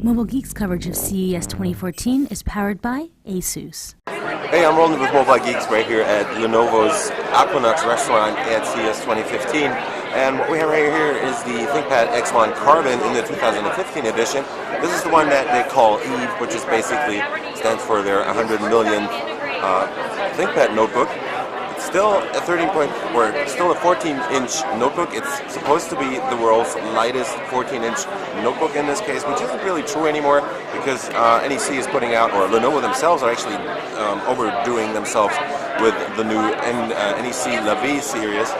Mobile Geeks coverage of CES 2014 is powered by ASUS. Hey, I'm rolling with Mobile Geeks right here at Lenovo's Aquanax restaurant at CES 2015. And what we have right here is the ThinkPad X1 Carbon in the 2015 edition. This is the one that they call EVE, which is basically stands for their 100 millionth ThinkPad notebook. It's still a 14-inch notebook. It's supposed to be the world's lightest 14-inch notebook in this case, which isn't really true anymore because NEC is putting out, or Lenovo themselves are actually overdoing themselves with the new NEC La Vie series.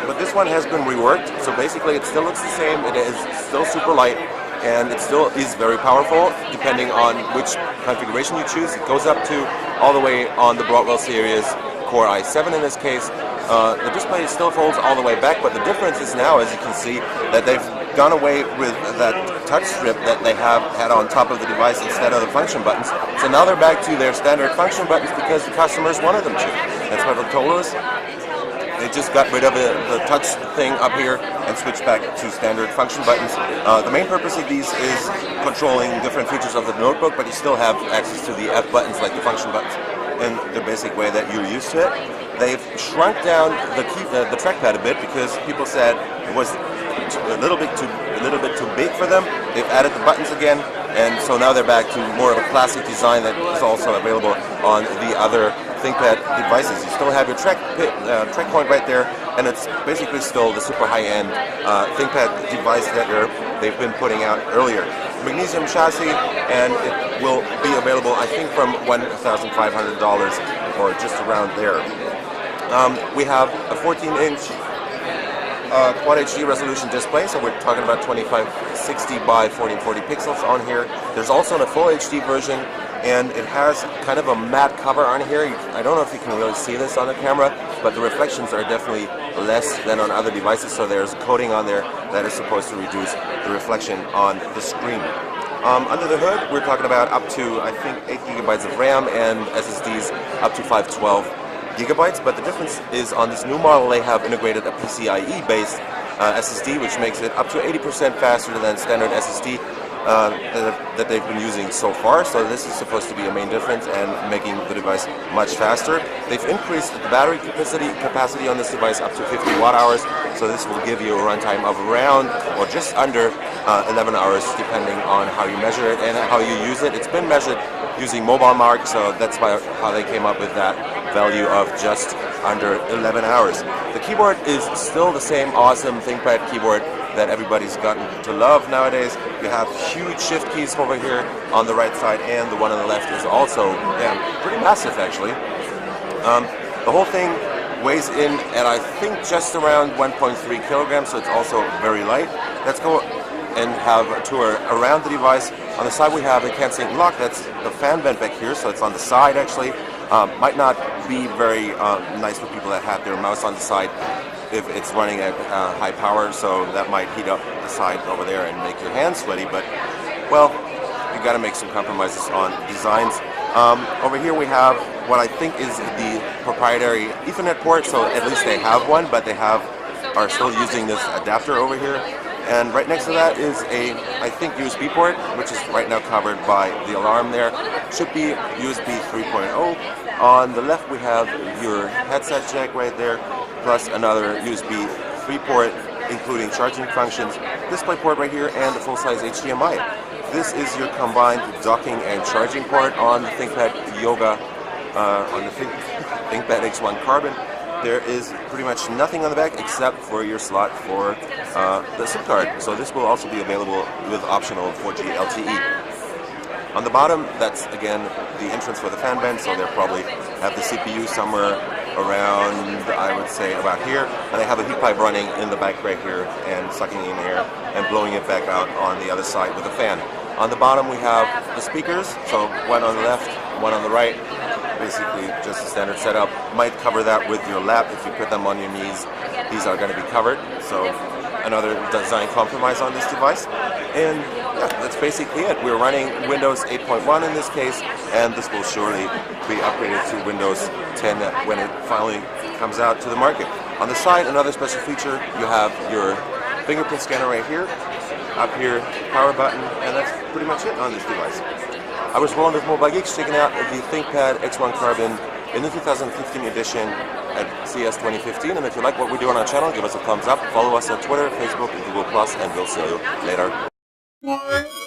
But this one has been reworked, so basically it still looks the same. It is still super light, and it still is very powerful depending on which configuration you choose. It goes up to all the way on the Broadwell series, Core i7 in this case. The display still folds all the way back, but the difference is now, as you can see, that they've gone away with that touch strip that they have had on top of the device instead of the function buttons. So now they're back to their standard function buttons because the customers wanted them to. That's what they told us. They just got rid of the touch thing up here and switched back to standard function buttons. The main purpose of these is controlling different features of the notebook, but you still have access to the F buttons like the function buttons in the basic way that you're used to it. They've shrunk down the trackpad a bit because people said it was a little bit too big for them. They've added the buttons again, and so now they're back to more of a classic design that is also available on the other ThinkPad devices. You still have your track point right there, and it's basically still the super high-end ThinkPad device that they've been putting out earlier. Magnesium chassis, and it will be available, I think, from $1,500 or just around there. We have a 14-inch Quad HD resolution display, so we're talking about 2560 by 1440 pixels on here. There's also a full HD version, and it has kind of a matte cover on here. I don't know if you can really see this on the camera, but the reflections are definitely less than on other devices, so there's coating on there that is supposed to reduce the reflection on the screen. Under the hood, we're talking about up to, I think, 8 gigabytes of RAM and SSDs up to 512 gigabytes, but the difference is on this new model they have integrated a PCIe-based SSD, which makes it up to 80% faster than standard SSD that they've been using so far. So this is supposed to be a main difference and making the device much faster. They've increased the battery capacity on this device up to 50 watt-hours, so this will give you a runtime of around or just under 11 hours depending on how you measure it and how you use it. It's been measured using Mobile Mark, so that's how they came up with that value of just under 11 hours. The keyboard is still the same awesome ThinkPad keyboard that everybody's gotten to love nowadays. You have huge shift keys over here on the right side, and the one on the left is also pretty massive actually. The whole thing weighs in at I think just around 1.3 kilograms, so it's also very light. Let's go and have a tour around the device. On the side we have a CanSync lock. That's the fan vent back here, so it's on the side actually. Might not be very nice for people that have their mouse on the side if it's running at high power, so that might heat up the side over there and make your hands sweaty, but well, you got to make some compromises on designs. Over here we have what I think is the proprietary Ethernet port, so at least they have one, but they are still using this adapter over here. And right next to that is a, I think, USB port, which is right now covered by the alarm there. Should be USB 3.0. On the left we have your headset jack right there, plus another USB 3 port, including charging functions, DisplayPort right here, and a full-size HDMI. This is your combined docking and charging port on the ThinkPad Yoga, on the ThinkPad X1 Carbon. There is pretty much nothing on the back except for your slot for the SIM card. So this will also be available with optional 4G LTE. On the bottom, that's again the entrance for the fan vent, so they'll probably have the CPU somewhere around, I would say, about here. And they have a heat pipe running in the back right here and sucking in air and blowing it back out on the other side with a fan. On the bottom we have the speakers, so one on the left, one on the right. Basically just a standard setup. Might cover that with your lap if you put them on your knees. These are going to be covered, so another design compromise on this device. And yeah, that's basically it. We're running Windows 8.1 in this case, and this will surely be upgraded to Windows 10 when it finally comes out to the market. On the side, another special feature, you have your fingerprint scanner right here. up here, power button, and that's pretty much it on this device. I was Roland with Mobile Geeks, checking out the ThinkPad X1 Carbon in the 2015 edition at CES 2015. And if you like what we do on our channel, give us a thumbs up, follow us on Twitter, Facebook, and Google+, and we'll see you later.